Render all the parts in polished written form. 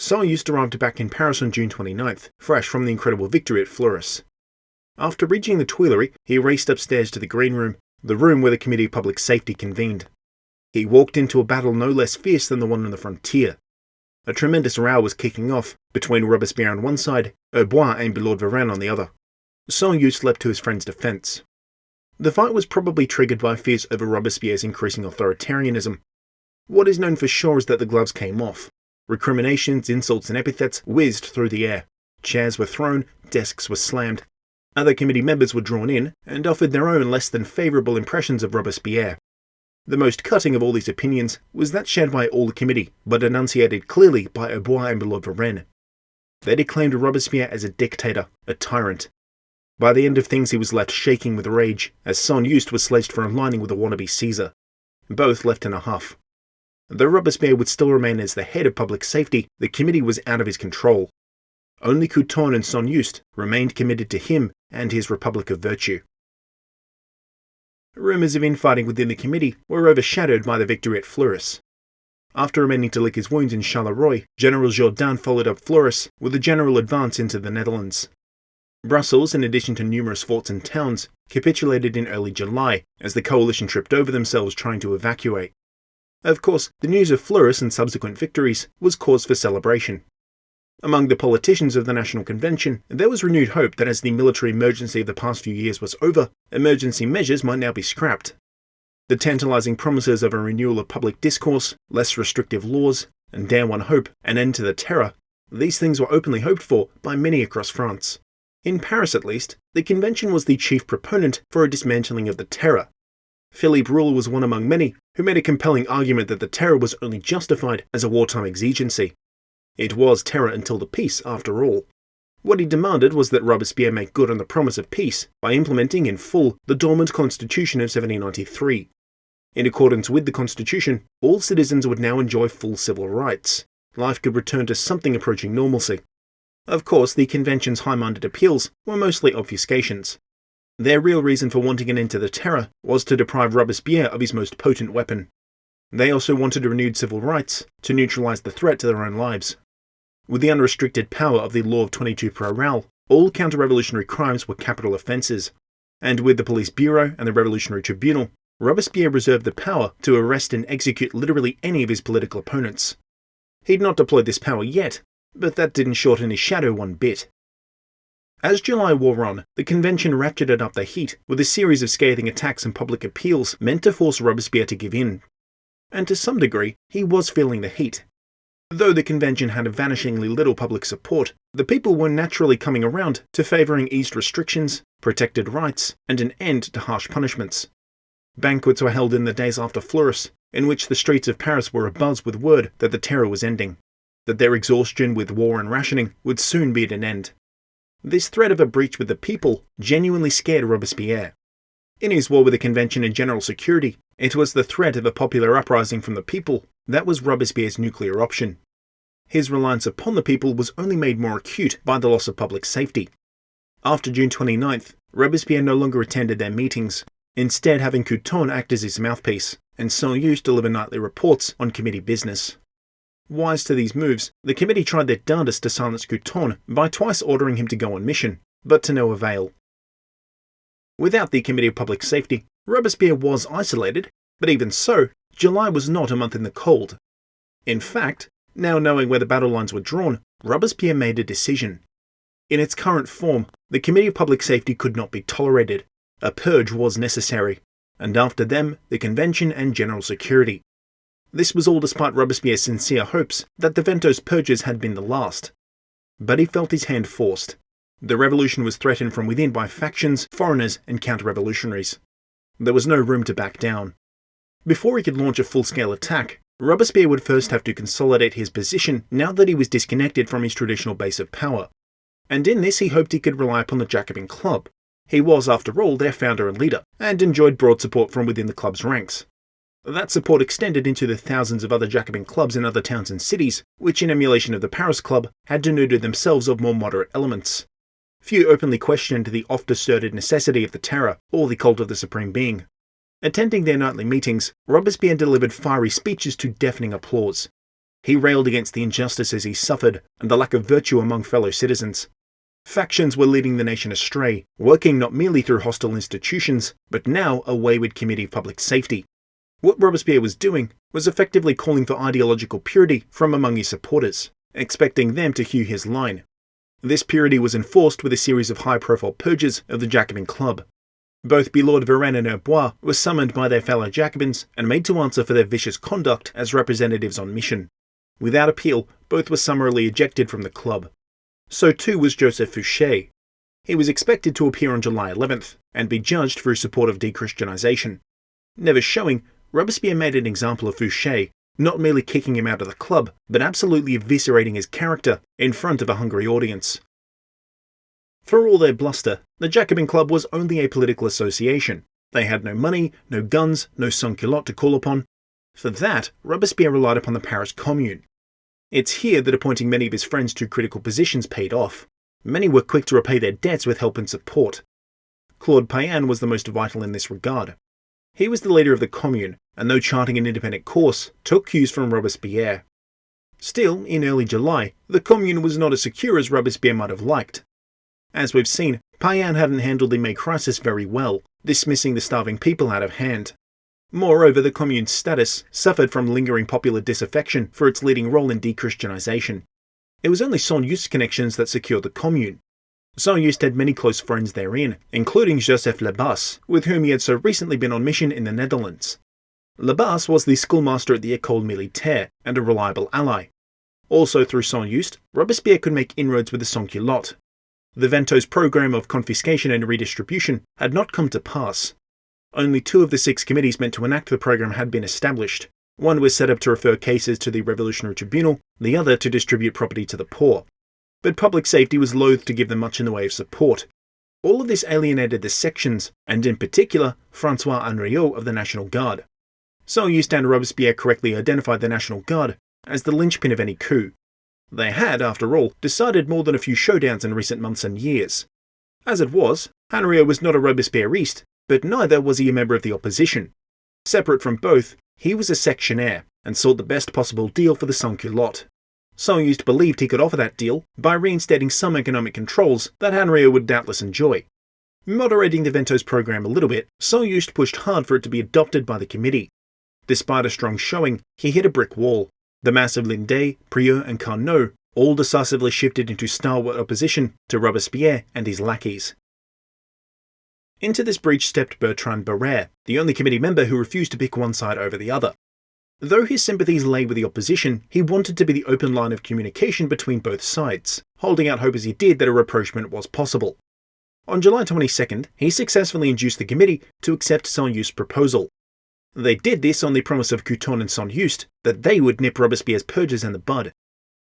Saint-Just arrived back in Paris on June 29th, fresh from the incredible victory at Fleurus. After reaching the Tuileries, he raced upstairs to the Green Room, the room where the Committee of Public Safety convened. He walked into a battle no less fierce than the one on the frontier. A tremendous row was kicking off between Robespierre on one side, Herbois and Billaud Varennes on the other. Saint-Just leapt to his friend's defence. The fight was probably triggered by fears over Robespierre's increasing authoritarianism. What is known for sure is that the gloves came off. Recriminations, insults and epithets whizzed through the air. Chairs were thrown, desks were slammed. Other committee members were drawn in and offered their own less than favourable impressions of Robespierre. The most cutting of all these opinions was that shared by all the committee, but enunciated clearly by Herbois and Billaud Varennes. They declaimed Robespierre as a dictator, a tyrant. By the end of things he was left shaking with rage, as Saint-Just was sledged for aligning with a wannabe Caesar. Both left in a huff. Though Robespierre would still remain as the head of public safety, the committee was out of his control. Only Couthon and Saint-Just remained committed to him and his Republic of Virtue. Rumours of infighting within the committee were overshadowed by the victory at Fleurus. After remaining to lick his wounds in Charleroi, General Jourdan followed up Fleurus with a general advance into the Netherlands. Brussels, in addition to numerous forts and towns, capitulated in early July as the coalition tripped over themselves trying to evacuate. Of course, the news of Fleurus and subsequent victories was cause for celebration. Among the politicians of the National Convention, there was renewed hope that as the military emergency of the past few years was over, emergency measures might now be scrapped. The tantalizing promises of a renewal of public discourse, less restrictive laws, and dare one hope, an end to the terror, these things were openly hoped for by many across France. In Paris at least, the convention was the chief proponent for a dismantling of the terror. Philippe Roule was one among many who made a compelling argument that the terror was only justified as a wartime exigency. It was terror until the peace, after all. What he demanded was that Robespierre make good on the promise of peace by implementing in full the dormant Constitution of 1793. In accordance with the Constitution, all citizens would now enjoy full civil rights. Life could return to something approaching normalcy. Of course, the convention's high-minded appeals were mostly obfuscations. Their real reason for wanting an end to the terror was to deprive Robespierre of his most potent weapon. They also wanted renewed civil rights to neutralize the threat to their own lives. With the unrestricted power of the Law of 22 per Raoul, all counter-revolutionary crimes were capital offences, and with the Police Bureau and the Revolutionary Tribunal, Robespierre reserved the power to arrest and execute literally any of his political opponents. He'd not deployed this power yet, but that didn't shorten his shadow one bit. As July wore on, the convention ratcheted up the heat with a series of scathing attacks and public appeals meant to force Robespierre to give in. And to some degree, he was feeling the heat. Though the convention had vanishingly little public support, the people were naturally coming around to favouring eased restrictions, protected rights, and an end to harsh punishments. Banquets were held in the days after Fleurus, in which the streets of Paris were abuzz with word that the terror was ending, that their exhaustion with war and rationing would soon be at an end. This threat of a breach with the people genuinely scared Robespierre. In his war with the convention and general security, it was the threat of a popular uprising from the people that was Robespierre's nuclear option. His reliance upon the people was only made more acute by the loss of public safety. After June 29th, Robespierre no longer attended their meetings, instead having Couthon act as his mouthpiece, and Saint-Just deliver nightly reports on committee business. Wise to these moves, the committee tried their darndest to silence Couthon by twice ordering him to go on mission, but to no avail. Without the Committee of Public Safety, Robespierre was isolated, but even so, July was not a month in the cold. In fact, now knowing where the battle lines were drawn, Robespierre made a decision. In its current form, the Committee of Public Safety could not be tolerated. A purge was necessary, and after them, the Convention and General Security. This was all despite Robespierre's sincere hopes that the Ventos purges had been the last. But he felt his hand forced. The revolution was threatened from within by factions, foreigners, and counter-revolutionaries. There was no room to back down. Before he could launch a full-scale attack, Robespierre would first have to consolidate his position now that he was disconnected from his traditional base of power. And in this he hoped he could rely upon the Jacobin Club. He was, after all, their founder and leader, and enjoyed broad support from within the club's ranks. That support extended into the thousands of other Jacobin clubs in other towns and cities, which in emulation of the Paris Club had denuded themselves of more moderate elements. Few openly questioned the oft-asserted necessity of the terror or the cult of the Supreme Being. Attending their nightly meetings, Robespierre delivered fiery speeches to deafening applause. He railed against the injustices he suffered and the lack of virtue among fellow citizens. Factions were leading the nation astray, working not merely through hostile institutions, but now a wayward Committee of Public Safety. What Robespierre was doing was effectively calling for ideological purity from among his supporters, expecting them to hew his line. This purity was enforced with a series of high-profile purges of the Jacobin Club. Both Billaud Varenne and Herbois were summoned by their fellow Jacobins and made to answer for their vicious conduct as representatives on mission. Without appeal, both were summarily ejected from the club. So too was Joseph Fouché. He was expected to appear on July 11th and be judged for his support of dechristianization. Never showing, Robespierre made an example of Fouché, not merely kicking him out of the club, but absolutely eviscerating his character in front of a hungry audience. For all their bluster, the Jacobin Club was only a political association. They had no money, no guns, no sans-culottes to call upon. For that, Robespierre relied upon the Paris Commune. It's here that appointing many of his friends to critical positions paid off. Many were quick to repay their debts with help and support. Claude Payen was the most vital in this regard. He was the leader of the Commune, and though charting an independent course, took cues from Robespierre. Still, in early July, the Commune was not as secure as Robespierre might have liked. As we've seen, Payen hadn't handled the May crisis very well, dismissing the starving people out of hand. Moreover, the Commune's status suffered from lingering popular disaffection for its leading role in dechristianization. It was only Saint-Just's connections that secured the Commune. Saint-Just had many close friends therein, including Joseph Lebas, with whom he had so recently been on mission in the Netherlands. Lebas was the schoolmaster at the École Militaire and a reliable ally. Also through Saint-Just, Robespierre could make inroads with the sans-culottes. The Ventot's program of confiscation and redistribution had not come to pass. Only 2 of the 6 committees meant to enact the program had been established. One was set up to refer cases to the Revolutionary Tribunal, the other to distribute property to the poor. But public safety was loath to give them much in the way of support. All of this alienated the sections, and in particular, François Henriot of the National Guard. Saint-Just and Robespierre correctly identified the National Guard as the linchpin of any coup. They had, after all, decided more than a few showdowns in recent months and years. As it was, Henriot was not a Robespierreiste, but neither was he a member of the opposition. Separate from both, he was a sectionnaire, and sought the best possible deal for the sans-culottes. Saint-Just believed he could offer that deal by reinstating some economic controls that Henriot would doubtless enjoy. Moderating the Ventot's program a little bit, Saint-Just pushed hard for it to be adopted by the committee. Despite a strong showing, he hit a brick wall. The mass of Lindet, Prieur and Carnot all decisively shifted into stalwart opposition to Robespierre and his lackeys. Into this breach stepped Bertrand Barrère, the only committee member who refused to pick one side over the other. Though his sympathies lay with the opposition, he wanted to be the open line of communication between both sides, holding out hope as he did that a rapprochement was possible. On July 22nd, he successfully induced the committee to accept Saint-Just's proposal. They did this on the promise of Couthon and Saint-Just that they would nip Robespierre's purges in the bud.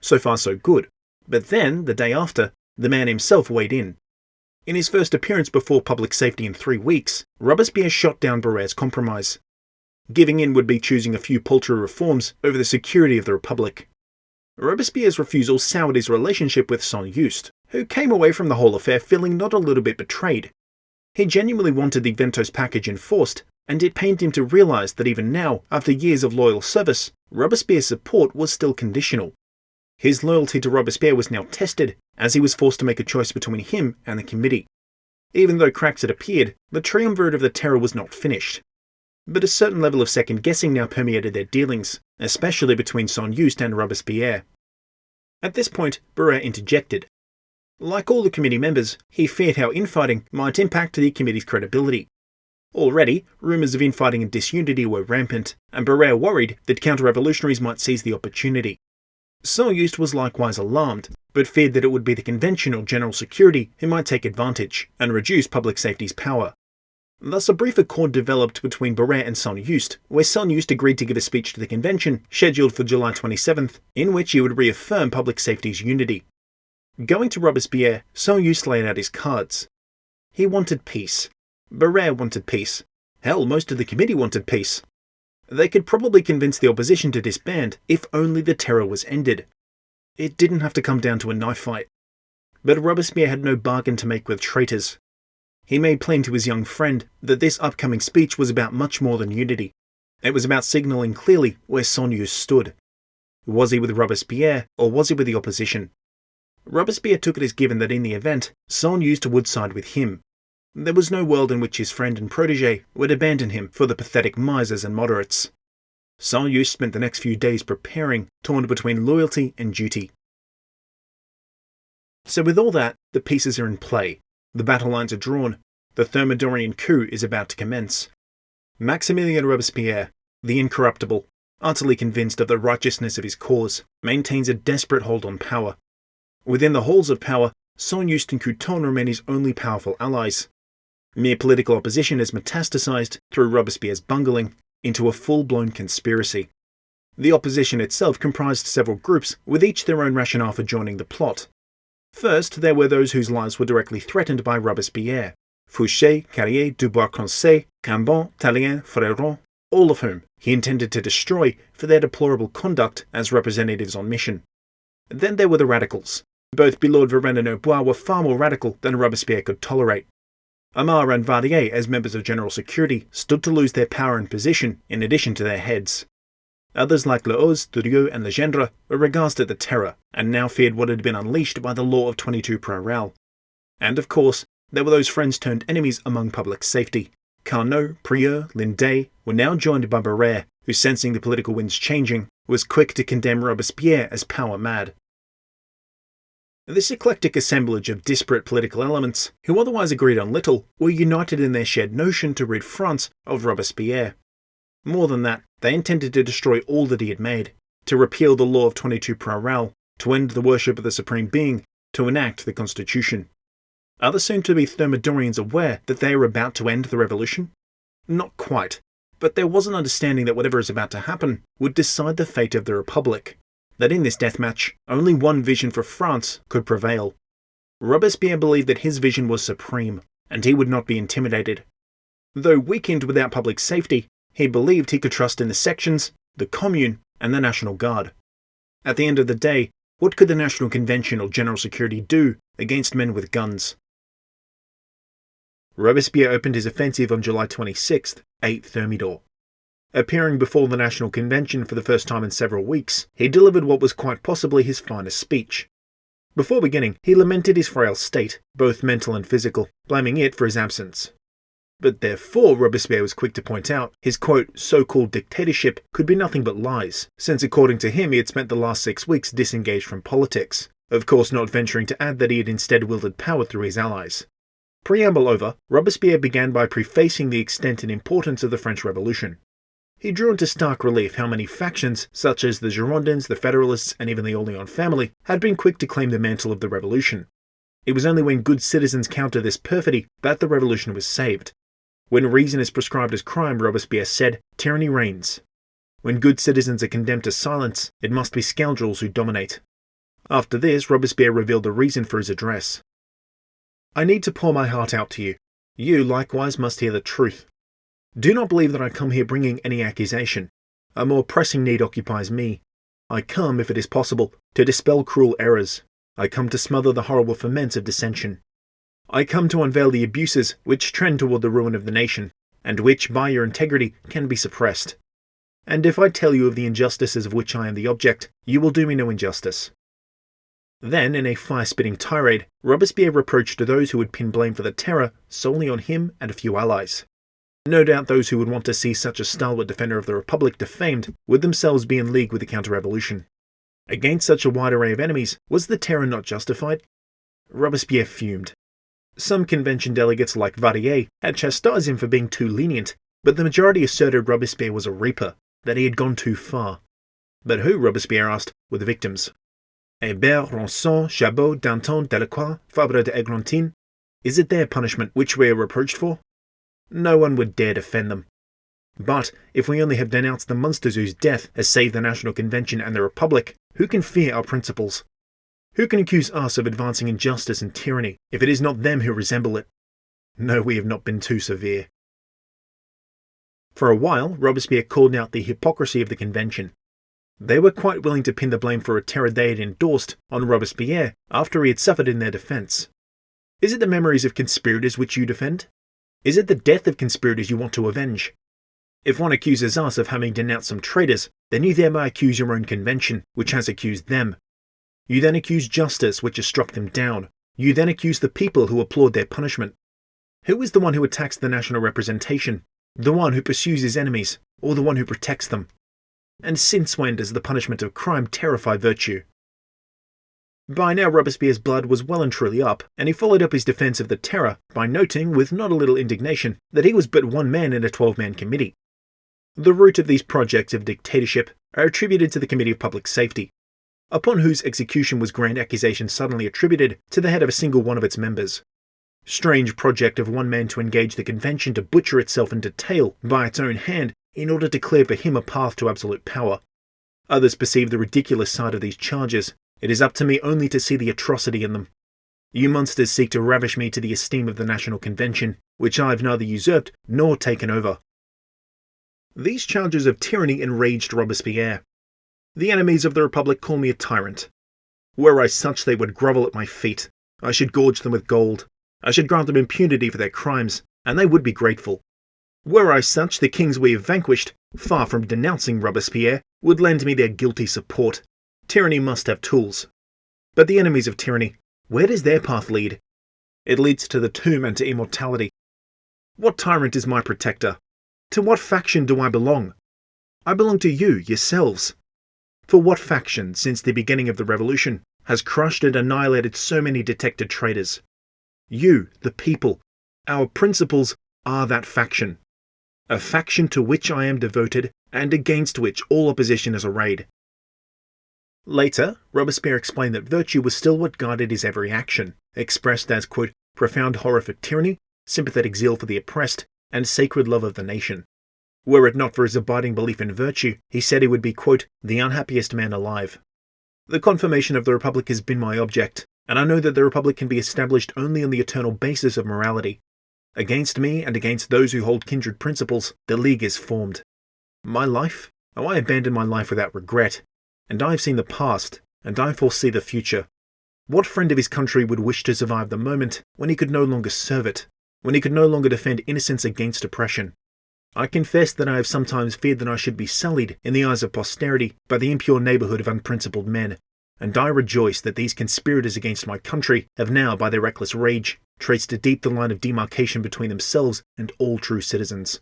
So far so good, but then, the day after, the man himself weighed in. In his first appearance before public safety in 3 weeks, Robespierre shot down Barère's compromise. Giving in would be choosing a few paltry reforms over the security of the Republic. Robespierre's refusal soured his relationship with Saint-Just, who came away from the whole affair feeling not a little bit betrayed. He genuinely wanted the Ventot's package enforced, and it pained him to realize that even now, after years of loyal service, Robespierre's support was still conditional. His loyalty to Robespierre was now tested, as he was forced to make a choice between him and the committee. Even though cracks had appeared, the triumvirate of the terror was not finished. But a certain level of second-guessing now permeated their dealings, especially between Saint-Just and Robespierre. At this point, Barrère interjected. Like all the committee members, he feared how infighting might impact the committee's credibility. Already, rumours of infighting and disunity were rampant, and Barrère worried that counter-revolutionaries might seize the opportunity. Saint-Just was likewise alarmed, but feared that it would be the Convention or General Security who might take advantage and reduce public safety's power. Thus a brief accord developed between Barrère and Saint-Just, where Saint-Just agreed to give a speech to the Convention, scheduled for July 27th, in which he would reaffirm public safety's unity. Going to Robespierre, Saint-Just laid out his cards. He wanted peace. Barrère wanted peace. Hell, most of the committee wanted peace. They could probably convince the opposition to disband if only the terror was ended. It didn't have to come down to a knife fight. But Robespierre had no bargain to make with traitors. He made plain to his young friend that this upcoming speech was about much more than unity. It was about signalling clearly where Saint-Just stood. Was he with Robespierre, or was he with the opposition? Robespierre took it as given that in the event, Saul Yuste would side with him. There was no world in which his friend and protégé would abandon him for the pathetic misers and moderates. Saul Yuste spent the next few days preparing, torn between loyalty and duty. So with all that, the pieces are in play, the battle lines are drawn, the Thermidorian coup is about to commence. Maximilien Robespierre, the incorruptible, utterly convinced of the righteousness of his cause, maintains a desperate hold on power. Within the halls of power, Saul Yuste and Couthon remain his only powerful allies. Mere political opposition has metastasized, through Robespierre's bungling, into a full-blown conspiracy. The opposition itself comprised several groups, with each their own rationale for joining the plot. First, there were those whose lives were directly threatened by Robespierre: Fouché, Carrier, Dubois-Croncet, Cambon, Tallien, Freron, all of whom he intended to destroy for their deplorable conduct as representatives on mission. Then there were the radicals. Both Billaud, Varenne and Aubois were far more radical than Robespierre could tolerate. Aymar and Vardier, as members of General Security, stood to lose their power and position in addition to their heads. Others like Lehoz, Durieux and Legendre were aghast at the terror, and now feared what had been unleashed by the law of 22 Prairial. And of course, there were those friends turned enemies among public safety. Carnot, Prieur, Lindet were now joined by Barrère, who, sensing the political winds changing, was quick to condemn Robespierre as power-mad. This eclectic assemblage of disparate political elements, who otherwise agreed on little, were united in their shared notion to rid France of Robespierre. More than that, they intended to destroy all that he had made, to repeal the law of 22 Prairial, to end the worship of the Supreme Being, to enact the Constitution. Are the soon-to-be Thermidorians aware that they are about to end the revolution? Not quite, but there was an understanding that whatever is about to happen would decide the fate of the Republic. That in this deathmatch, only one vision for France could prevail. Robespierre believed that his vision was supreme, and he would not be intimidated. Though weakened without public safety, he believed he could trust in the sections, the Commune, and the National Guard. At the end of the day, what could the National Convention or General Security do against men with guns? Robespierre opened his offensive on July 26th, 8 Thermidor. Appearing before the National Convention for the first time in several weeks, he delivered what was quite possibly his finest speech. Before beginning, he lamented his frail state, both mental and physical, blaming it for his absence. But therefore, Robespierre was quick to point out, his quote, so-called dictatorship could be nothing but lies, since according to him he had spent the last 6 weeks disengaged from politics, of course not venturing to add that he had instead wielded power through his allies. Preamble over, Robespierre began by prefacing the extent and importance of the French Revolution. He drew into stark relief how many factions, such as the Girondins, the Federalists, and even the Orléans family, had been quick to claim the mantle of the revolution. It was only when good citizens countered this perfidy that the revolution was saved. When reason is prescribed as crime, Robespierre said, tyranny reigns. When good citizens are condemned to silence, it must be scoundrels who dominate. After this, Robespierre revealed the reason for his address. I need to pour my heart out to you. You, likewise, must hear the truth. Do not believe that I come here bringing any accusation. A more pressing need occupies me. I come, if it is possible, to dispel cruel errors. I come to smother the horrible ferments of dissension. I come to unveil the abuses which trend toward the ruin of the nation, and which, by your integrity, can be suppressed. And if I tell you of the injustices of which I am the object, you will do me no injustice. Then, in a fire-spitting tirade, Robespierre reproached those who would pin blame for the terror solely on him and a few allies. No doubt those who would want to see such a stalwart defender of the Republic defamed would themselves be in league with the counter-revolution. Against such a wide array of enemies, was the terror not justified? Robespierre fumed. Some convention delegates like Vardier had chastised him for being too lenient, but the majority asserted Robespierre was a reaper, that he had gone too far. But who, Robespierre asked, were the victims? Hébert, Ronson, Chabot, Danton, Delacroix, Fabre d'Eglantine. Is it their punishment which we are reproached for? No one would dare defend them. But if we only have denounced the monsters whose death has saved the National Convention and the Republic, who can fear our principles? Who can accuse us of advancing injustice and tyranny if it is not them who resemble it? No, we have not been too severe. For a while, Robespierre called out the hypocrisy of the convention. They were quite willing to pin the blame for a terror they had endorsed on Robespierre after he had suffered in their defence. Is it the memories of conspirators which you defend? Is it the death of conspirators you want to avenge? If one accuses us of having denounced some traitors, then you thereby accuse your own convention, which has accused them. You then accuse justice, which has struck them down. You then accuse the people who applaud their punishment. Who is the one who attacks the national representation? The one who pursues his enemies, or the one who protects them? And since when does the punishment of crime terrify virtue? By now Robespierre's blood was well and truly up, and he followed up his defence of the Terror by noting, with not a little indignation, that he was but one man in a 12-man committee. The root of these projects of dictatorship are attributed to the Committee of Public Safety, upon whose execution was grand accusation suddenly attributed to the head of a single one of its members. Strange project of one man to engage the convention to butcher itself in detail by its own hand in order to clear for him a path to absolute power. Others perceive the ridiculous side of these charges. It is up to me only to see the atrocity in them. You monsters seek to ravish me to the esteem of the National Convention, which I have neither usurped nor taken over. These charges of tyranny enraged Robespierre. The enemies of the Republic call me a tyrant. Were I such, they would grovel at my feet. I should gorge them with gold. I should grant them impunity for their crimes, and they would be grateful. Were I such, the kings we have vanquished, far from denouncing Robespierre, would lend me their guilty support. Tyranny must have tools. But the enemies of tyranny, where does their path lead? It leads to the tomb and to immortality. What tyrant is my protector? To what faction do I belong? I belong to you, yourselves. For what faction, since the beginning of the revolution, has crushed and annihilated so many detected traitors? You, the people, our principles, are that faction. A faction to which I am devoted, and against which all opposition is arrayed. Later, Robespierre explained that virtue was still what guided his every action, expressed as, quote, profound horror for tyranny, sympathetic zeal for the oppressed, and sacred love of the nation. Were it not for his abiding belief in virtue, he said he would be, quote, the unhappiest man alive. The confirmation of the Republic has been my object, and I know that the Republic can be established only on the eternal basis of morality. Against me and against those who hold kindred principles, the League is formed. My life? Oh, I abandoned my life without regret. And I have seen the past, and I foresee the future. What friend of his country would wish to survive the moment when he could no longer serve it, when he could no longer defend innocence against oppression? I confess that I have sometimes feared that I should be sullied in the eyes of posterity by the impure neighbourhood of unprincipled men, and I rejoice that these conspirators against my country have now, by their reckless rage, traced deep the line of demarcation between themselves and all true citizens.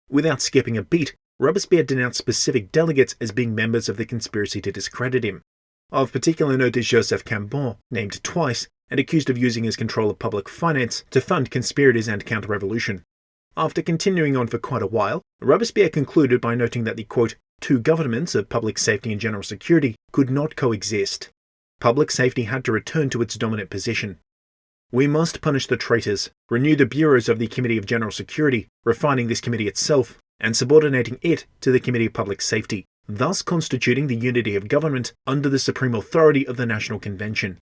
Without skipping a beat, Robespierre denounced specific delegates as being members of the conspiracy to discredit him. Of particular note is Joseph Cambon, named twice, and accused of using his control of public finance to fund conspirators and counter-revolution. After continuing on for quite a while, Robespierre concluded by noting that the, quote, two governments of public safety and general security could not coexist. Public safety had to return to its dominant position. We must punish the traitors, renew the bureaus of the Committee of General Security, refining this committee itself, and subordinating it to the Committee of Public Safety, thus constituting the unity of government under the supreme authority of the National Convention.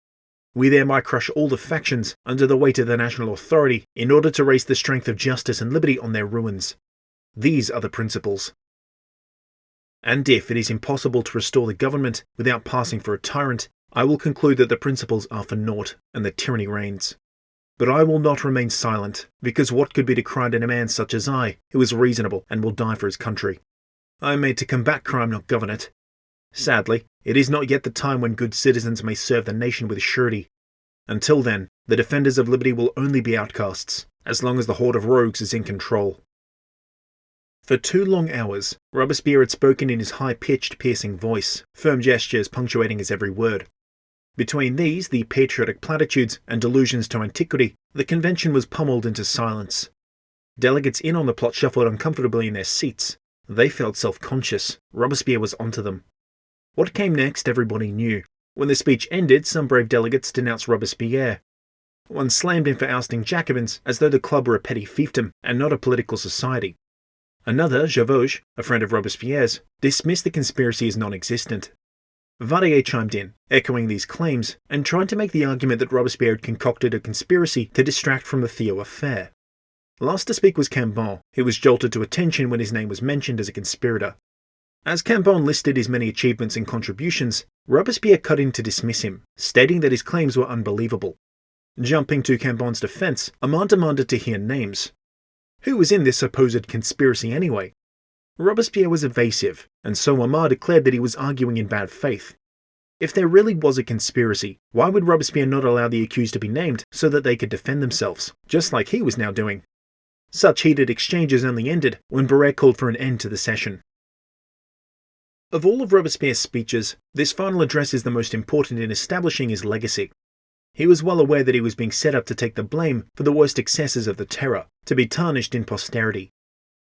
We thereby crush all the factions under the weight of the national authority in order to raise the strength of justice and liberty on their ruins. These are the principles. And if it is impossible to restore the government without passing for a tyrant, I will conclude that the principles are for naught and that tyranny reigns. But I will not remain silent, because what could be decried in a man such as I, who is reasonable and will die for his country? I am made to combat crime, not govern it. Sadly, it is not yet the time when good citizens may serve the nation with surety. Until then, the defenders of liberty will only be outcasts, as long as the horde of rogues is in control. For 2 long hours, Robespierre had spoken in his high-pitched, piercing voice, firm gestures punctuating his every word. Between these, the patriotic platitudes and allusions to antiquity, the convention was pummeled into silence. Delegates in on the plot shuffled uncomfortably in their seats. They felt self-conscious. Robespierre was onto them. What came next, everybody knew. When the speech ended, some brave delegates denounced Robespierre. One slammed him for ousting Jacobins as though the club were a petty fiefdom and not a political society. Another, Javauge, a friend of Robespierre's, dismissed the conspiracy as non-existent. Vadier chimed in, echoing these claims, and tried to make the argument that Robespierre had concocted a conspiracy to distract from the Thiers affair. Last to speak was Cambon, who was jolted to attention when his name was mentioned as a conspirator. As Cambon listed his many achievements and contributions, Robespierre cut in to dismiss him, stating that his claims were unbelievable. Jumping to Cambon's defense, Armand demanded to hear names. Who was in this supposed conspiracy anyway? Robespierre was evasive, and so Aymar declared that he was arguing in bad faith. If there really was a conspiracy, why would Robespierre not allow the accused to be named so that they could defend themselves, just like he was now doing? Such heated exchanges only ended when Barrère called for an end to the session. Of all of Robespierre's speeches, this final address is the most important in establishing his legacy. He was well aware that he was being set up to take the blame for the worst excesses of the Terror, to be tarnished in posterity.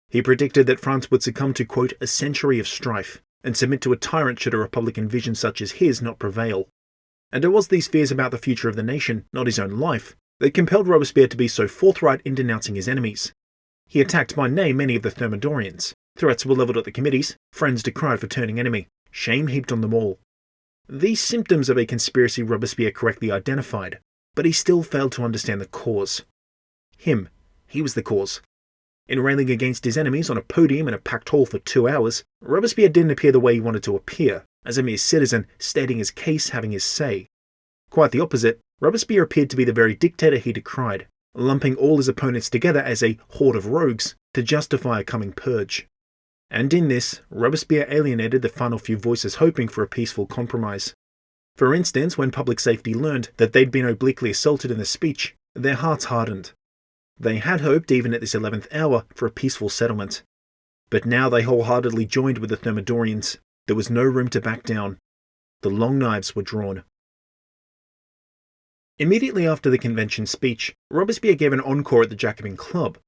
He predicted that France would succumb to, quote, a century of strife, and submit to a tyrant should a republican vision such as his not prevail. And it was these fears about the future of the nation, not his own life, that compelled Robespierre to be so forthright in denouncing his enemies. He attacked by name many of the Thermidorians. Threats were levelled at the committees, friends decried for turning enemy, shame heaped on them all. These symptoms of a conspiracy Robespierre correctly identified, but he still failed to understand the cause. He was the cause. In railing against his enemies on a podium in a packed hall for 2 hours, Robespierre didn't appear the way he wanted to appear, as a mere citizen stating his case, having his say. Quite the opposite, Robespierre appeared to be the very dictator he decried, lumping all his opponents together as a horde of rogues to justify a coming purge. And in this, Robespierre alienated the final few voices hoping for a peaceful compromise. For instance, when public safety learned that they'd been obliquely assaulted in the speech, their hearts hardened. They had hoped, even at this 11th hour, for a peaceful settlement. But now they wholeheartedly joined with the Thermidorians. There was no room to back down. The long knives were drawn. Immediately after the convention speech, Robespierre gave an encore at the Jacobin Club.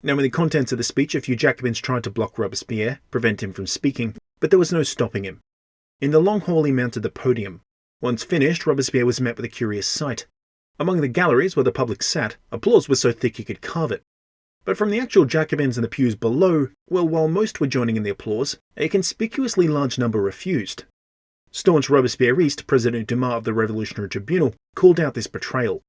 Now, in the contents of the speech, a few Jacobins tried to block Robespierre, prevent him from speaking, but there was no stopping him. In the long hall he mounted the podium. Once finished, Robespierre was met with a curious sight. Among the galleries where the public sat, applause was so thick you could carve it. But from the actual Jacobins in the pews below, well, while most were joining in the applause, a conspicuously large number refused. Staunch Robespierriste President Dumas of the Revolutionary Tribunal called out this betrayal.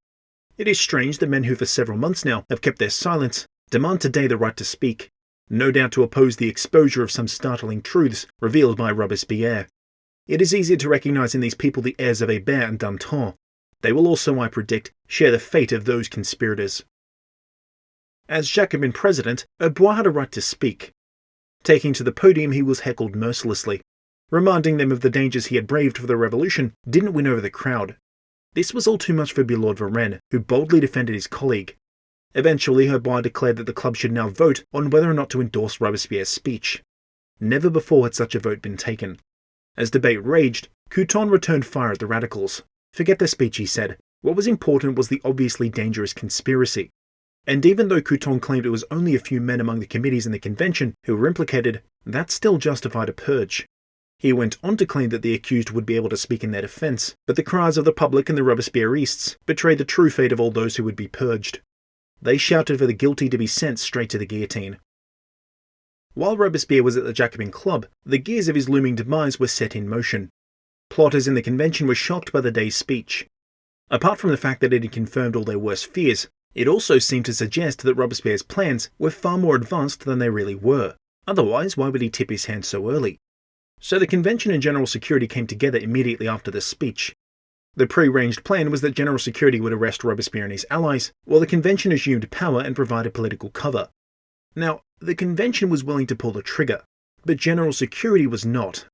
It is strange that men who for several months now have kept their silence demand today the right to speak, no doubt to oppose the exposure of some startling truths revealed by Robespierre. It is easier to recognise in these people the heirs of Hébert and Danton. They will also, I predict, share the fate of those conspirators. As Jacobin president, Herbois had a right to speak. Taking to the podium, he was heckled mercilessly. Reminding them of the dangers he had braved for the revolution didn't win over the crowd. This was all too much for Billaud Varenne, who boldly defended his colleague. Eventually, Herbois declared that the club should now vote on whether or not to endorse Robespierre's speech. Never before had such a vote been taken. As debate raged, Couthon returned fire at the radicals. Forget the speech, he said. What was important was the obviously dangerous conspiracy. And even though Couthon claimed it was only a few men among the committees in the convention who were implicated, that still justified a purge. He went on to claim that the accused would be able to speak in their defence, but the cries of the public and the Robespierristes betrayed the true fate of all those who would be purged. They shouted for the guilty to be sent straight to the guillotine. While Robespierre was at the Jacobin Club, the gears of his looming demise were set in motion. Plotters in the convention were shocked by the day's speech. Apart from the fact that it had confirmed all their worst fears, it also seemed to suggest that Robespierre's plans were far more advanced than they really were. Otherwise, why would he tip his hand so early? So the convention and General Security came together immediately after the speech. The pre-arranged plan was that General Security would arrest Robespierre and his allies, while the convention assumed power and provided political cover. Now, the convention was willing to pull the trigger, but General Security was not.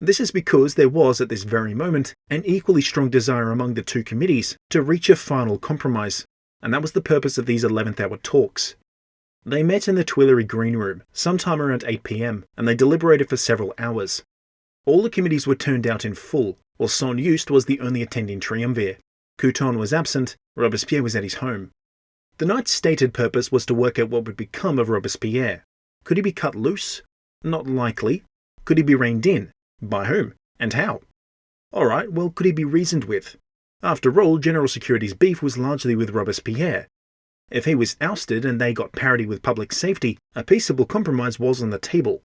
This is because there was, at this very moment, an equally strong desire among the two committees to reach a final compromise, and that was the purpose of these 11th-hour talks. They met in the Tuileries Green Room, sometime around 8 p.m, and they deliberated for several hours. All the committees were turned out in full, while Saint-Just was the only attending triumvir. Couthon was absent, Robespierre was at his home. The night's stated purpose was to work out what would become of Robespierre. Could he be cut loose? Not likely. Could he be reined in? By whom? And how? Alright, well, could he be reasoned with? After all, General Security's beef was largely with Robespierre. If he was ousted and they got parity with public safety, a peaceable compromise was on the table.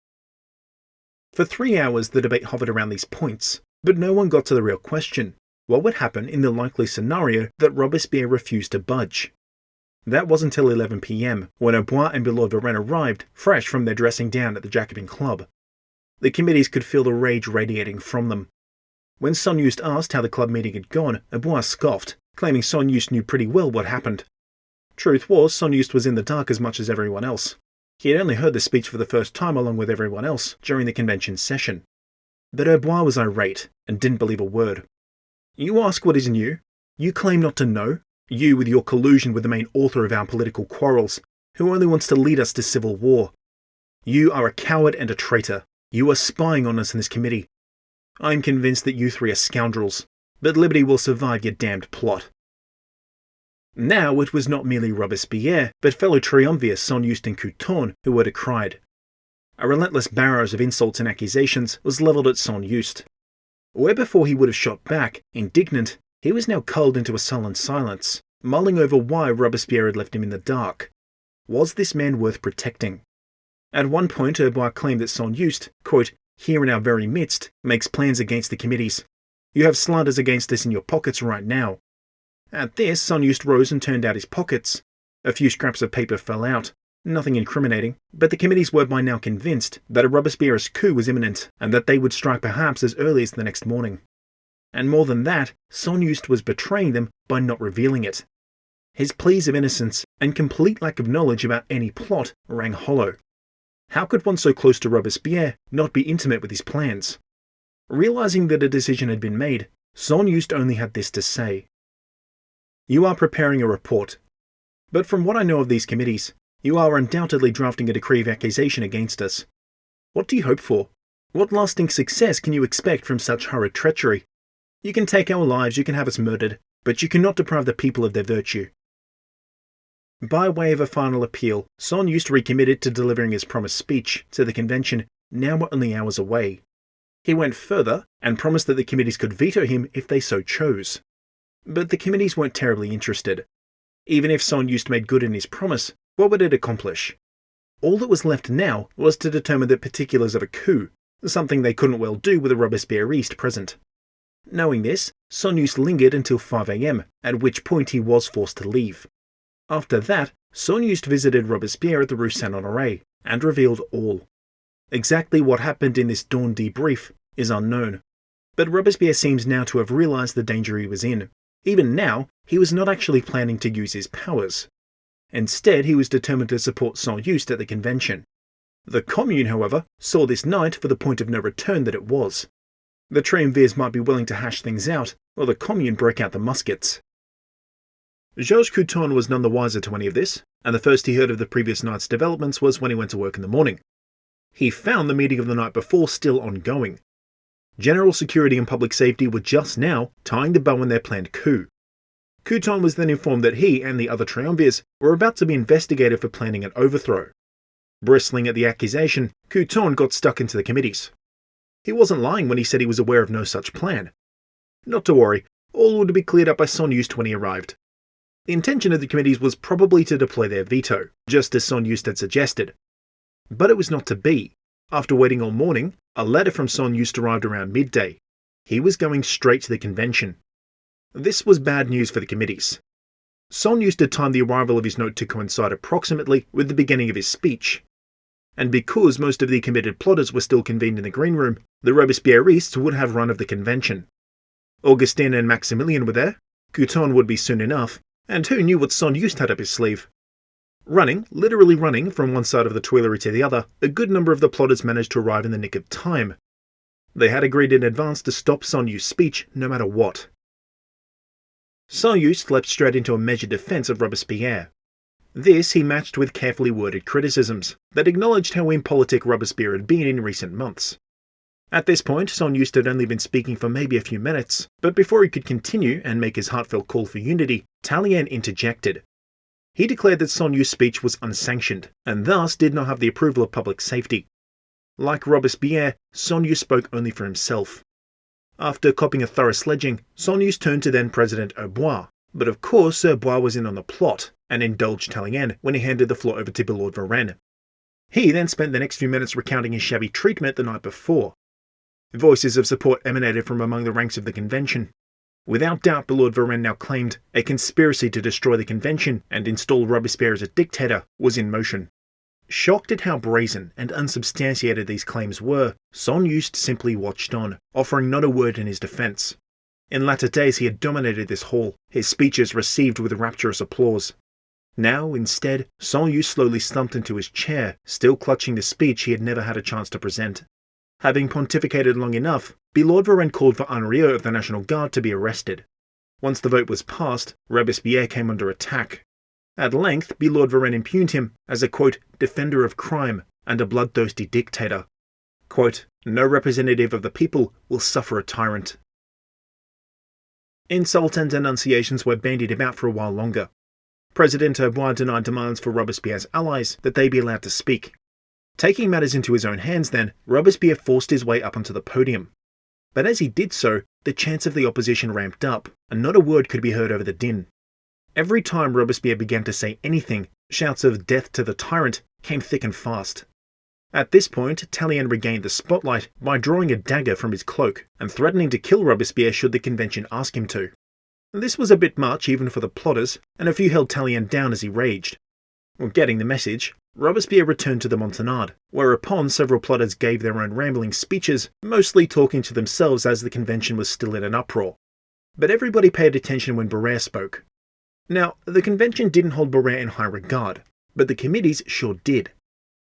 For 3 hours the debate hovered around these points, but no one got to the real question. What would happen in the likely scenario that Robespierre refused to budge? That wasn't until 11 p.m, when Herbois and Billaud Varenne arrived, fresh from their dressing down at the Jacobin Club. The committees could feel the rage radiating from them. When Saint-Just asked how the club meeting had gone, Herbois scoffed, claiming Saint-Just knew pretty well what happened. Truth was, Sonjust was in the dark as much as everyone else. He had only heard the speech for the first time along with everyone else during the convention session. But Herbois was irate and didn't believe a word. You ask what is new? You claim not to know? You with your collusion with the main author of our political quarrels, who only wants to lead us to civil war. You are a coward and a traitor. You are spying on us in this committee. I am convinced that you three are scoundrels, but Liberty will survive your damned plot. Now it was not merely Robespierre, but fellow triumvirs Sonjust and Couthon who were decried. A relentless barrage of insults and accusations was levelled at Sonjust. Where before he would have shot back, indignant, he was now culled into a sullen silence, mulling over why Robespierre had left him in the dark. Was this man worth protecting? At one point, Herbois claimed that Sonjust, quote, here in our very midst, makes plans against the committees. You have slanders against us in your pockets right now. At this, Sonjust rose and turned out his pockets. A few scraps of paper fell out, nothing incriminating, but the committees were by now convinced that a Robespierre's coup was imminent and that they would strike perhaps as early as the next morning. And more than that, Sonjust was betraying them by not revealing it. His pleas of innocence and complete lack of knowledge about any plot rang hollow. How could one so close to Robespierre not be intimate with his plans? Realizing that a decision had been made, Sonjust only had this to say. You are preparing a report. But from what I know of these committees, you are undoubtedly drafting a decree of accusation against us. What do you hope for? What lasting success can you expect from such horrid treachery? You can take our lives, you can have us murdered, but you cannot deprive the people of their virtue. By way of a final appeal, Sonjust recommitted to delivering his promised speech to the convention now only hours away. He went further and promised that the committees could veto him if they so chose. But the committees weren't terribly interested. Even if Sonjust made good in his promise, what would it accomplish? All that was left now was to determine the particulars of a coup, something they couldn't well do with a Robespierriste present. Knowing this, Sonjust lingered until 5 a.m, at which point he was forced to leave. After that, Sonjust visited Robespierre at the Rue Saint-Honoré and revealed all. Exactly what happened in this dawn debrief is unknown, but Robespierre seems now to have realized the danger he was in. Even now, he was not actually planning to use his powers. Instead, he was determined to support Sonjust at the convention. The Commune, however, saw this night for the point of no return that it was. The triumvirs might be willing to hash things out, or the Commune break out the muskets. Georges Couthon was none the wiser to any of this, and the first he heard of the previous night's developments was when he went to work in the morning. He found the meeting of the night before still ongoing. General Security and Public Safety were just now tying the bow on their planned coup. Couthon was then informed that he and the other triumvirs were about to be investigated for planning an overthrow. Bristling at the accusation, Couthon got stuck into the committees. He wasn't lying when he said he was aware of no such plan. Not to worry, all would be cleared up by Sonjust when he arrived. The intention of the committees was probably to deploy their veto, just as Sonjust had suggested. But it was not to be. After waiting all morning, a letter from Sonjust arrived around midday. He was going straight to the convention. This was bad news for the committees. Sonjust had timed the arrival of his note to coincide approximately with the beginning of his speech. And because most of the committed plotters were still convened in the green room, the Robespierristes would have run of the convention. Augustin and Maximilien were there, Couthon would be soon enough, and who knew what Sonjust had up his sleeve? Running, literally running, from one side of the Tuileries to the other, a good number of the plotters managed to arrive in the nick of time. They had agreed in advance to stop Sonjust's speech no matter what. Sonjust leapt straight into a measured defence of Robespierre. This he matched with carefully worded criticisms that acknowledged how impolitic Robespierre had been in recent months. At this point, Sonjust had only been speaking for maybe a few minutes, but before he could continue and make his heartfelt call for unity, Tallien interjected. He declared that Sonjust's speech was unsanctioned, and thus did not have the approval of public safety. Like Robespierre, Sonjust spoke only for himself. After copying a thorough sledging, Sonjust turned to then-President Herbois, but of course Herbois was in on the plot, and indulged Tallien when he handed the floor over to Billaud Varennes. He then spent the next few minutes recounting his shabby treatment the night before. Voices of support emanated from among the ranks of the convention. Without doubt, Billaud Varennes now claimed a conspiracy to destroy the convention and install Robespierre as a dictator was in motion. Shocked at how brazen and unsubstantiated these claims were, Sonjust simply watched on, offering not a word in his defence. In latter days he had dominated this hall, his speeches received with rapturous applause. Now, instead, Son-Yu slowly slumped into his chair, still clutching the speech he had never had a chance to present. Having pontificated long enough, Billaud Varenne called for Henriot of the National Guard to be arrested. Once the vote was passed, Robespierre came under attack. At length, Billaud Varenne impugned him as a, quote, defender of crime and a bloodthirsty dictator. Quote, no representative of the people will suffer a tyrant. Insults and denunciations were bandied about for a while longer. President Herbois denied demands for Robespierre's allies that they be allowed to speak. Taking matters into his own hands then, Robespierre forced his way up onto the podium. But as he did so, the chants of the opposition ramped up, and not a word could be heard over the din. Every time Robespierre began to say anything, shouts of death to the tyrant came thick and fast. At this point, Tallien regained the spotlight by drawing a dagger from his cloak and threatening to kill Robespierre should the convention ask him to. This was a bit much even for the plotters, and a few held Tallien down as he raged. Getting the message, Robespierre returned to the Montagnard, whereupon several plotters gave their own rambling speeches, mostly talking to themselves as the convention was still in an uproar. But everybody paid attention when Barrère spoke. Now, the convention didn't hold Barrère in high regard, but the committees sure did.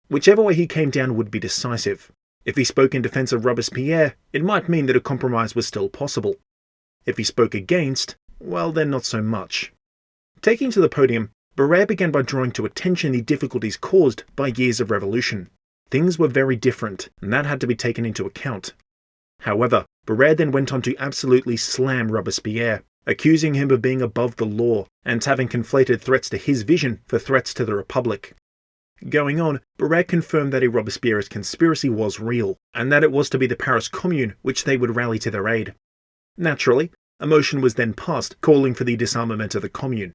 Whichever way he came down would be decisive. If he spoke in defense of Robespierre, it might mean that a compromise was still possible. If he spoke against, well then not so much. Taking to the podium, Barrère began by drawing to attention the difficulties caused by years of revolution. Things were very different, and that had to be taken into account. However, Barrère then went on to absolutely slam Robespierre, accusing him of being above the law and having conflated threats to his vision for threats to the Republic. Going on, Barrère confirmed that a Robespierre's conspiracy was real, and that it was to be the Paris Commune which they would rally to their aid. Naturally, a motion was then passed calling for the disarmament of the Commune.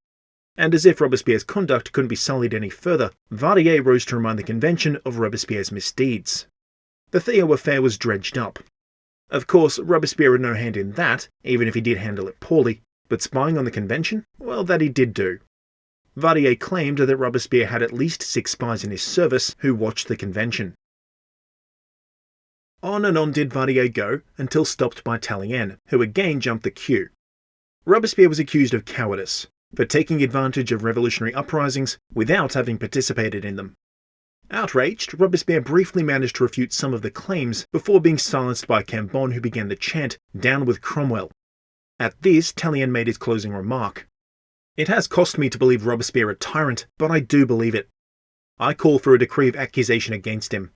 And as if Robespierre's conduct couldn't be sullied any further, Vardier rose to remind the convention of Robespierre's misdeeds. The Theo affair was dredged up. Of course, Robespierre had no hand in that, even if he did handle it poorly, but spying on the convention? Well, that he did do. Vardier claimed that Robespierre had at least 6 spies in his service who watched the convention. On and on did Vardier go, until stopped by Tallien, who again jumped the queue. Robespierre was accused of cowardice, for taking advantage of revolutionary uprisings without having participated in them. Outraged, Robespierre briefly managed to refute some of the claims before being silenced by Cambon, who began the chant, "Down with Cromwell." At this, Tallien made his closing remark. It has cost me to believe Robespierre a tyrant, but I do believe it. I call for a decree of accusation against him.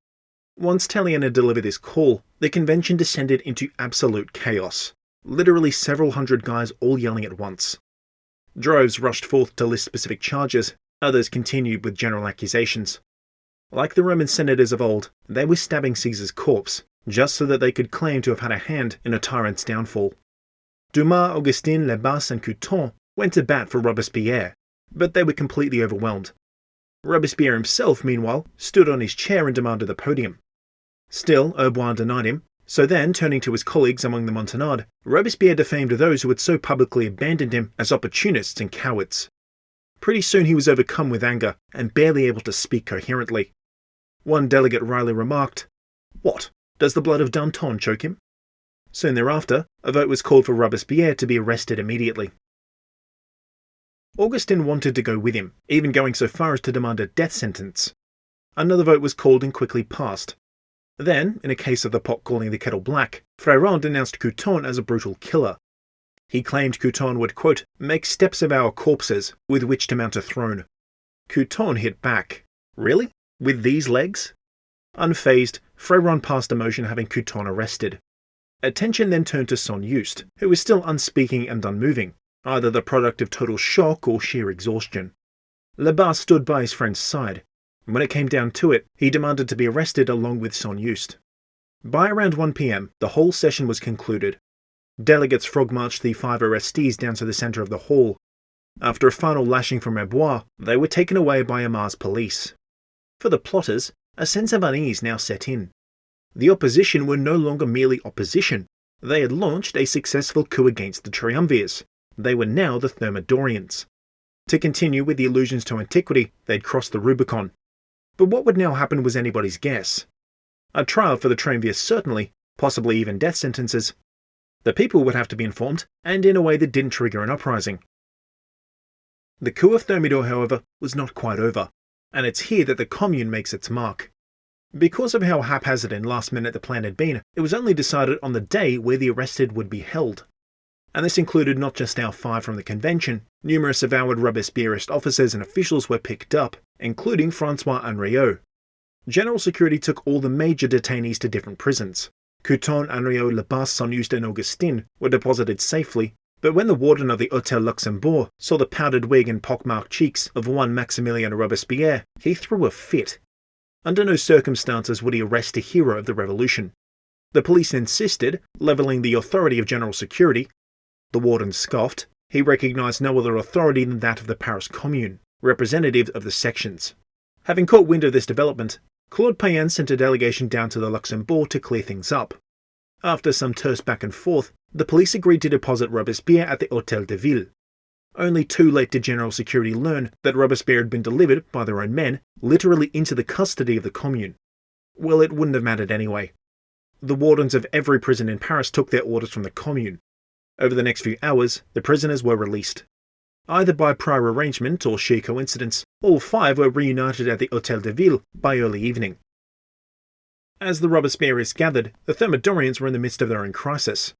Once Tallien had delivered this call, the convention descended into absolute chaos, literally several hundred guys all yelling at once. Droves rushed forth to list specific charges, others continued with general accusations. Like the Roman senators of old, they were stabbing Caesar's corpse, just so that they could claim to have had a hand in a tyrant's downfall. Dumas, Augustin, Lebas and Couthon went to bat for Robespierre, but they were completely overwhelmed. Robespierre himself, meanwhile, stood on his chair and demanded the podium. Still, Herbois denied him, so then, turning to his colleagues among the Montagnard, Robespierre defamed those who had so publicly abandoned him as opportunists and cowards. Pretty soon he was overcome with anger and barely able to speak coherently. One delegate wryly remarked, "What, does the blood of Danton choke him?" Soon thereafter, a vote was called for Robespierre to be arrested immediately. Augustin wanted to go with him, even going so far as to demand a death sentence. Another vote was called and quickly passed. Then, in a case of the pot calling the kettle black, Fréron denounced Couthon as a brutal killer. He claimed Couthon would, quote, make steps of our corpses with which to mount a throne. Couthon hit back. Really? With these legs? Unfazed, Fréron passed a motion having Couthon arrested. Attention then turned to Son-Juste, who was still unspeaking and unmoving, either the product of total shock or sheer exhaustion. Lebas stood by his friend's side. When it came down to it, he demanded to be arrested along with Son-Juste. By around 1 p.m, the whole session was concluded. Delegates frog-marched the 5 arrestees down to the centre of the hall. After a final lashing from Herbois, they were taken away by Amar's police. For the plotters, a sense of unease now set in. The opposition were no longer merely opposition. They had launched a successful coup against the triumvirs. They were now the Thermidorians. To continue with the allusions to antiquity, they'd crossed the Rubicon. But what would now happen was anybody's guess. A trial for the triumvirs certainly, possibly even death sentences. The people would have to be informed, and in a way that didn't trigger an uprising. The coup of Thermidor, however, was not quite over, and it's here that the Commune makes its mark. Because of how haphazard and last minute the plan had been, it was only decided on the day where the arrested would be held. And this included not just our 5 from the convention, numerous avowed Robespierrist officers and officials were picked up, including Francois Henriot. General Security took all the major detainees to different prisons. Couthon, Henriot, Lebas, Saint-Just and Augustin were deposited safely, but when the warden of the Hôtel Luxembourg saw the powdered wig and pockmarked cheeks of one Maximilien Robespierre, he threw a fit. Under no circumstances would he arrest a hero of the revolution. The police insisted, levelling the authority of General Security. The warden scoffed. He recognised no other authority than that of the Paris Commune, representative of the sections. Having caught wind of this development, Claude Payen sent a delegation down to the Luxembourg to clear things up. After some terse back and forth, the police agreed to deposit Robespierre at the Hôtel de Ville. Only too late did General Security learn that Robespierre had been delivered, by their own men, literally into the custody of the Commune. Well, it wouldn't have mattered anyway. The wardens of every prison in Paris took their orders from the Commune. Over the next few hours, the prisoners were released. Either by prior arrangement or sheer coincidence, all 5 were reunited at the Hôtel de Ville by early evening. As the Robespierrists gathered, the Thermidorians were in the midst of their own crisis.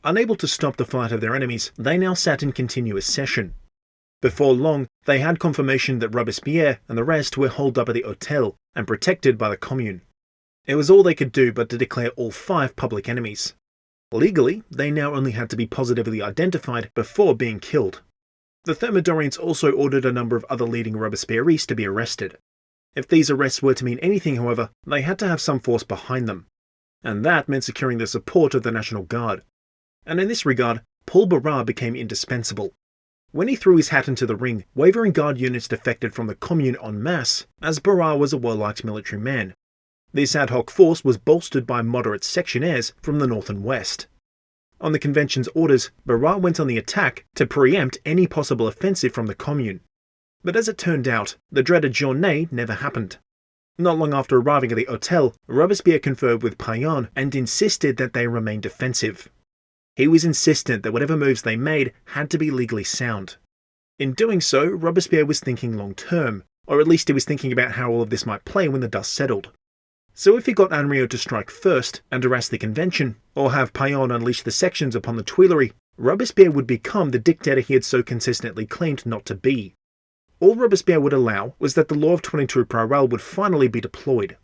Unable to stop the flight of their enemies, they now sat in continuous session. Before long, they had confirmation that Robespierre and the rest were holed up at the Hôtel and protected by the Commune. It was all they could do but to declare all 5 public enemies. Legally, they now only had to be positively identified before being killed. The Thermidorians also ordered a number of other leading Robespierrists to be arrested. If these arrests were to mean anything, however, they had to have some force behind them. And that meant securing the support of the National Guard. And in this regard, Paul Barras became indispensable. When he threw his hat into the ring, wavering guard units defected from the Commune en masse, as Barras was a well-liked military man. This ad hoc force was bolstered by moderate sectionaires from the north and west. On the convention's orders, Barras went on the attack to preempt any possible offensive from the Commune. But as it turned out, the dreaded journée never happened. Not long after arriving at the Hôtel, Robespierre conferred with Payen and insisted that they remain defensive. He was insistent that whatever moves they made had to be legally sound. In doing so, Robespierre was thinking long-term, or at least he was thinking about how all of this might play when the dust settled. So if he got Henriot to strike first and harass the convention, or have Payen unleash the sections upon the Tuileries, Robespierre would become the dictator he had so consistently claimed not to be. All Robespierre would allow was that the law of 22 Prairial would finally be deployed.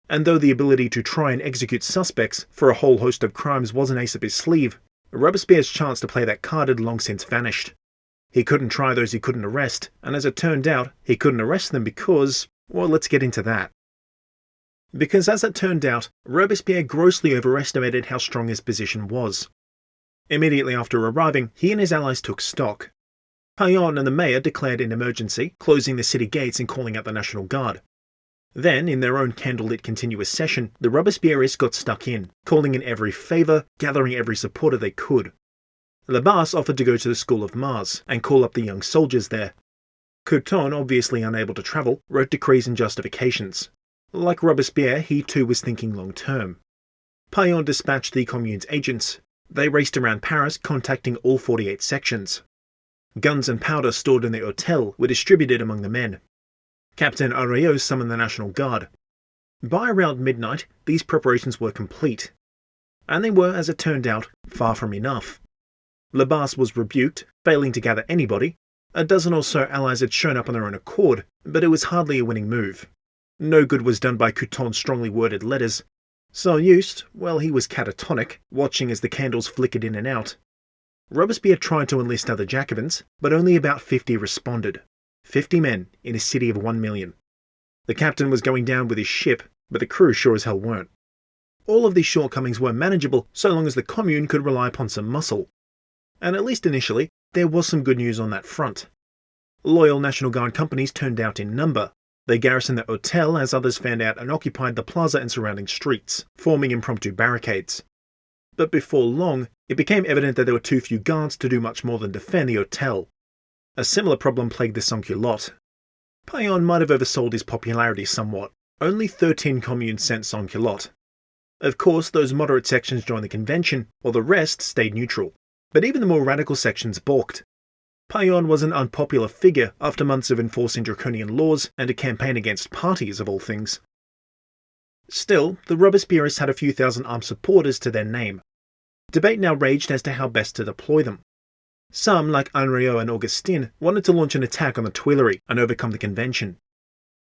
And though the ability to try and execute suspects for a whole host of crimes was an ace up his sleeve, Robespierre's chance to play that card had long since vanished. He couldn't try those he couldn't arrest, and as it turned out, he couldn't arrest them because, well, let's get into that. Because as it turned out, Robespierre grossly overestimated how strong his position was. Immediately after arriving, he and his allies took stock. Payen and the mayor declared an emergency, closing the city gates and calling out the National Guard. Then, in their own candlelit continuous session, the Robespierrists got stuck in, calling in every favour, gathering every supporter they could. Lebas offered to go to the School of Mars and call up the young soldiers there. Couthon, obviously unable to travel, wrote decrees and justifications. Like Robespierre, he too was thinking long-term. Payen dispatched the Commune's agents. They raced around Paris, contacting all 48 sections. Guns and powder stored in the Hôtel were distributed among the men. Captain Henriot summoned the National Guard. By around midnight, these preparations were complete. And they were, as it turned out, far from enough. Lebas was rebuked, failing to gather anybody. A dozen or so allies had shown up on their own accord, but it was hardly a winning move. No good was done by Couthon's strongly worded letters. Saint-Just, well, he was catatonic, watching as the candles flickered in and out. Robespierre tried to enlist other Jacobins, but only about 50 responded. 50 men in a city of 1 million. The captain was going down with his ship, but the crew sure as hell weren't. All of these shortcomings were manageable so long as the Commune could rely upon some muscle. And at least initially, there was some good news on that front. Loyal National Guard companies turned out in number. They garrisoned the Hôtel as others fanned out and occupied the plaza and surrounding streets, forming impromptu barricades. But before long, it became evident that there were too few guards to do much more than defend the Hôtel. A similar problem plagued the sans-culottes. Payen might have oversold his popularity somewhat. Only 13 communes sent sans-culottes. Of course, those moderate sections joined the convention, while the rest stayed neutral. But even the more radical sections balked. Payon was an unpopular figure after months of enforcing draconian laws and a campaign against parties of all things. Still, the Robespierrists had a few thousand armed supporters to their name. Debate now raged as to how best to deploy them. Some, like Henriot and Augustin, wanted to launch an attack on the Tuileries and overcome the Convention.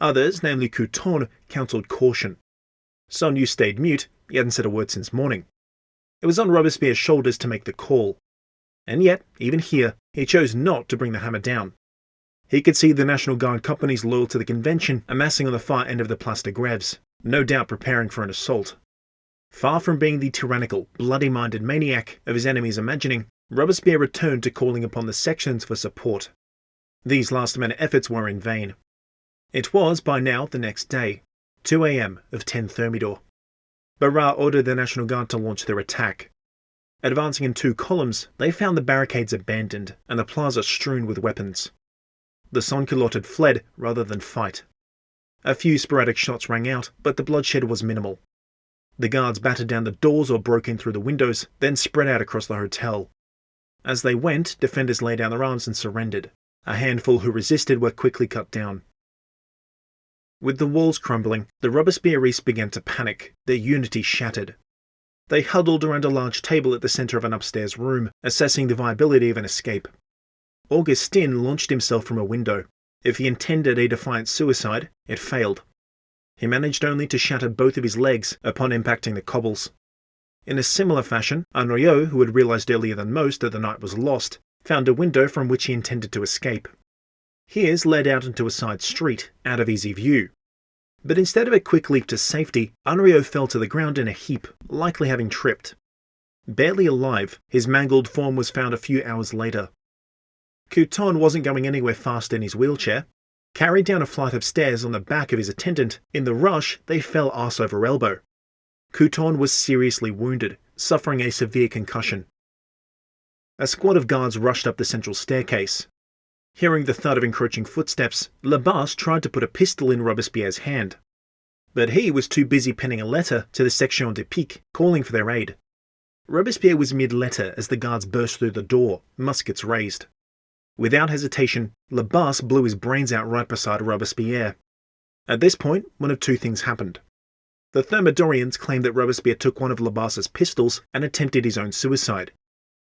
Others, namely Couthon, counselled caution. Sonnier stayed mute, he hadn't said a word since morning. It was on Robespierre's shoulders to make the call. And yet, even here, he chose not to bring the hammer down. He could see the National Guard companies loyal to the Convention amassing on the far end of the Place de Grève, no doubt preparing for an assault. Far from being the tyrannical, bloody-minded maniac of his enemies' imagining, Robespierre returned to calling upon the sections for support. These last-minute efforts were in vain. It was, by now, the next day, 2 a.m. of 10 Thermidor. Barras ordered the National Guard to launch their attack. Advancing in 2 columns, they found the barricades abandoned and the plaza strewn with weapons. The sans-culottes had fled rather than fight. A few sporadic shots rang out, but the bloodshed was minimal. The guards battered down the doors or broke in through the windows, then spread out across the hotel. As they went, defenders laid down their arms and surrendered. A handful who resisted were quickly cut down. With the walls crumbling, the Robespierrists began to panic, their unity shattered. They huddled around a large table at the centre of an upstairs room, assessing the viability of an escape. Augustin launched himself from a window. If he intended a defiant suicide, it failed. He managed only to shatter both of his legs upon impacting the cobbles. In a similar fashion, Henriot, who had realised earlier than most that the night was lost, found a window from which he intended to escape. His led out into a side street, out of easy view. But instead of a quick leap to safety, Henriot fell to the ground in a heap, likely having tripped. Barely alive, his mangled form was found a few hours later. Couthon wasn't going anywhere fast in his wheelchair. Carried down a flight of stairs on the back of his attendant, in the rush they fell arse over elbow. Couthon was seriously wounded, suffering a severe concussion. A squad of guards rushed up the central staircase. Hearing the thud of encroaching footsteps, Lebas tried to put a pistol in Robespierre's hand. But he was too busy penning a letter to the Section de Pique, calling for their aid. Robespierre was mid-letter as the guards burst through the door, muskets raised. Without hesitation, Lebas blew his brains out right beside Robespierre. At this point, one of 2 things happened. The Thermidorians claimed that Robespierre took one of Lebas's pistols and attempted his own suicide.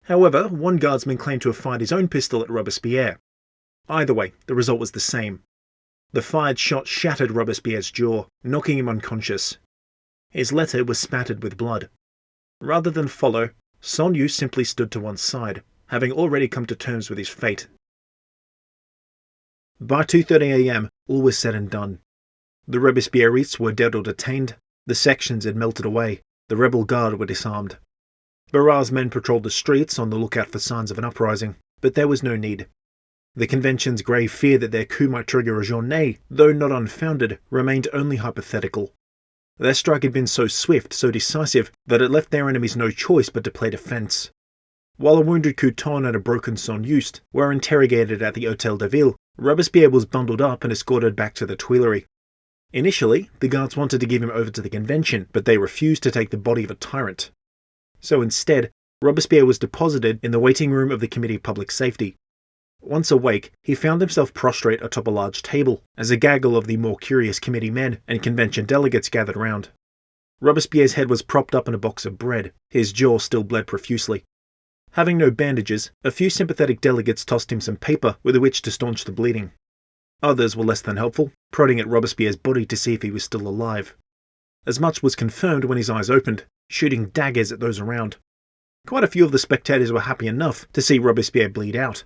However, one guardsman claimed to have fired his own pistol at Robespierre. Either way, the result was the same. The fired shot shattered Robespierre's jaw, knocking him unconscious. His letter was spattered with blood. Rather than follow, Sonnier simply stood to one side, having already come to terms with his fate. By 2:30 a.m, all was said and done. The Robespierrists were dead or detained, the sections had melted away, the rebel guard were disarmed. Barras' men patrolled the streets on the lookout for signs of an uprising, but there was no need. The Convention's grave fear that their coup might trigger a journée, though not unfounded, remained only hypothetical. Their strike had been so swift, so decisive, that it left their enemies no choice but to play defence. While a wounded Couthon and a broken Sonnier were interrogated at the Hôtel de Ville, Robespierre was bundled up and escorted back to the Tuileries. Initially, the guards wanted to give him over to the Convention, but they refused to take the body of a tyrant. So instead, Robespierre was deposited in the waiting room of the Committee of Public Safety. Once awake, he found himself prostrate atop a large table, as a gaggle of the more curious committee men and convention delegates gathered round. Robespierre's head was propped up in a box of bread, his jaw still bled profusely. Having no bandages, a few sympathetic delegates tossed him some paper with which to staunch the bleeding. Others were less than helpful, prodding at Robespierre's body to see if he was still alive. As much was confirmed when his eyes opened, shooting daggers at those around. Quite a few of the spectators were happy enough to see Robespierre bleed out.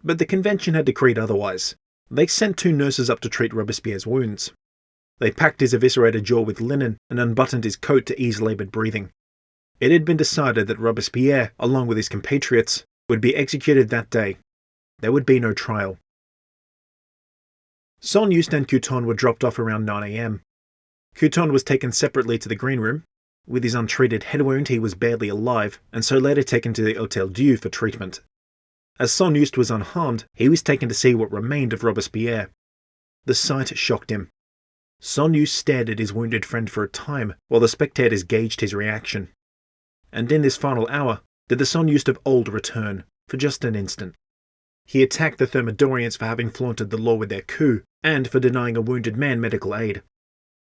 But the Convention had decreed otherwise. They sent 2 nurses up to treat Robespierre's wounds. They packed his eviscerated jaw with linen and unbuttoned his coat to ease laboured breathing. It had been decided that Robespierre, along with his compatriots, would be executed that day. There would be no trial. Sonnier and Couthon were dropped off around 9 a.m. Couthon was taken separately to the green room. With his untreated head wound, he was barely alive, and so later taken to the Hôtel Dieu for treatment. As Sonnier was unharmed, he was taken to see what remained of Robespierre. The sight shocked him. Sonnier stared at his wounded friend for a time, while the spectators gauged his reaction. And in this final hour, did the Sonnier of old return, for just an instant. He attacked the Thermidorians for having flaunted the law with their coup, and for denying a wounded man medical aid.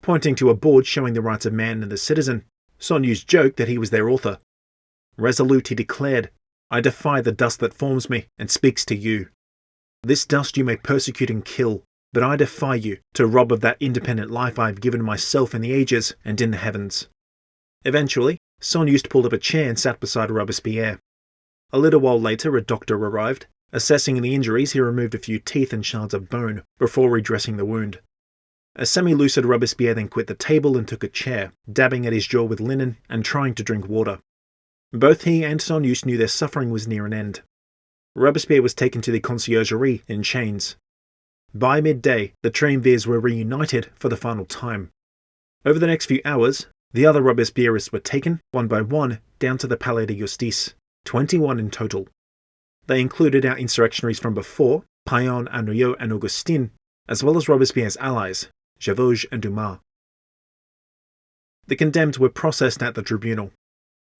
Pointing to a board showing the rights of man and the citizen, Son Yu's joked that he was their author. Resolute, he declared, "I defy the dust that forms me and speaks to you. This dust you may persecute and kill, but I defy you to rob of that independent life I have given myself in the ages and in the heavens." Eventually, Son Juste pulled up a chair and sat beside Robespierre. A little while later, a doctor arrived. Assessing the injuries, he removed a few teeth and shards of bone before redressing the wound. A semi-lucid Robespierre then quit the table and took a chair, dabbing at his jaw with linen and trying to drink water. Both he and Son Juste knew their suffering was near an end. Robespierre was taken to the conciergerie in chains. By midday, the triumvirs were reunited for the final time. Over the next few hours, the other Robespierrists were taken, one by one, down to the Palais de Justice, 21 in total. They included our insurrectionaries from before, Payan, Anriot and Augustin, as well as Robespierre's allies, Javauge and Dumas. The condemned were processed at the tribunal.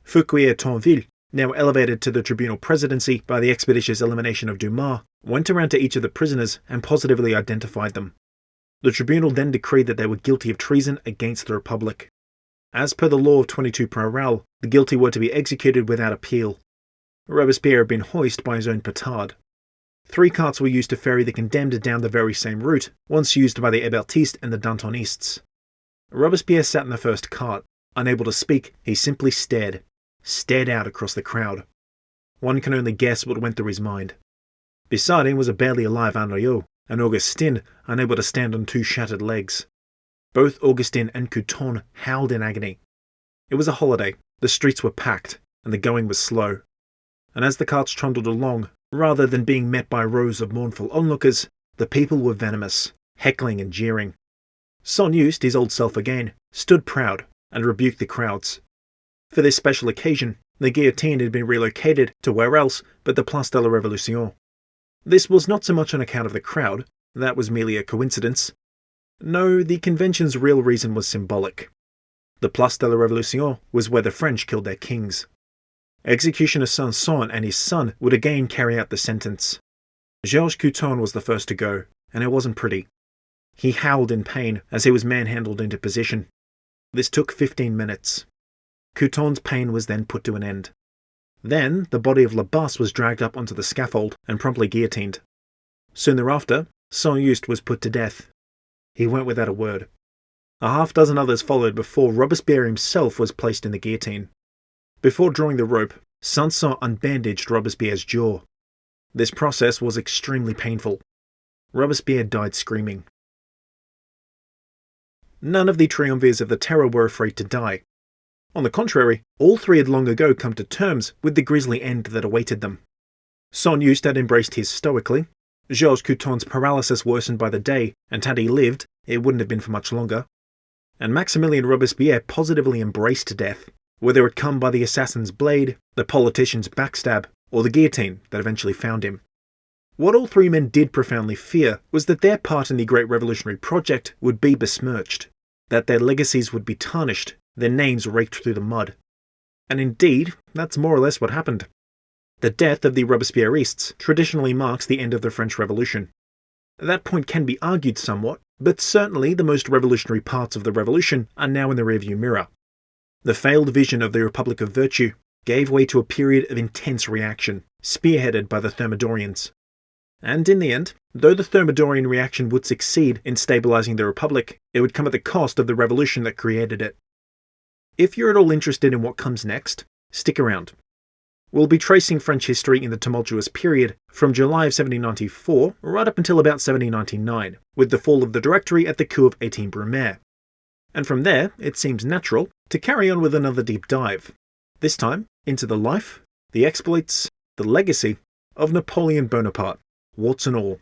Fouquier-Tinville, now elevated to the tribunal presidency by the expeditious elimination of Dumas, went around to each of the prisoners and positively identified them. The tribunal then decreed that they were guilty of treason against the Republic. As per the law of 22 Prairial, the guilty were to be executed without appeal. Robespierre had been hoisted by his own petard. 3 carts were used to ferry the condemned down the very same route, once used by the Hébertistes and the Dantonists. Robespierre sat in the first cart. Unable to speak, he simply stared out across the crowd. One can only guess what went through his mind. Beside him was a barely alive Anriot, and Augustin, unable to stand on 2 shattered legs. Both Augustin and Couthon howled in agony. It was a holiday, the streets were packed, and the going was slow. And as the carts trundled along, rather than being met by rows of mournful onlookers, the people were venomous, heckling and jeering. Son Juste, his old self again, stood proud and rebuked the crowds. For this special occasion, the guillotine had been relocated to where else but the Place de la Révolution. This was not so much on account of the crowd, that was merely a coincidence. No, the convention's real reason was symbolic. The Place de la Révolution was where the French killed their kings. Executioner Sanson and his son would again carry out the sentence. Georges Couthon was the first to go, and it wasn't pretty. He howled in pain as he was manhandled into position. This took 15 minutes. Couthon's pain was then put to an end. Then, the body of Labasse was dragged up onto the scaffold and promptly guillotined. Soon thereafter, Son Juste was put to death. He went without a word. A half-dozen others followed before Robespierre himself was placed in the guillotine. Before drawing the rope, Sanson unbandaged Robespierre's jaw. This process was extremely painful. Robespierre died screaming. None of the triumvirs of the Terror were afraid to die. On the contrary, all 3 had long ago come to terms with the grisly end that awaited them. Son Juste had embraced his stoically. Georges Couthon's paralysis worsened by the day, and had he lived, it wouldn't have been for much longer. And Maximilien Robespierre positively embraced death, whether it come by the assassin's blade, the politician's backstab, or the guillotine that eventually found him. What all 3 men did profoundly fear was that their part in the Great Revolutionary Project would be besmirched, that their legacies would be tarnished, their names raked through the mud. And indeed, that's more or less what happened. The death of the Robespierrists traditionally marks the end of the French Revolution. That point can be argued somewhat, but certainly the most revolutionary parts of the revolution are now in the rearview mirror. The failed vision of the Republic of Virtue gave way to a period of intense reaction, spearheaded by the Thermidorians. And in the end, though the Thermidorian reaction would succeed in stabilizing the Republic, it would come at the cost of the revolution that created it. If you're at all interested in what comes next, stick around. We'll be tracing French history in the tumultuous period from July of 1794 right up until about 1799, with the fall of the Directory at the coup of 18 Brumaire. And from there, it seems natural to carry on with another deep dive, this time into the life, the exploits, the legacy of Napoleon Bonaparte, warts and all.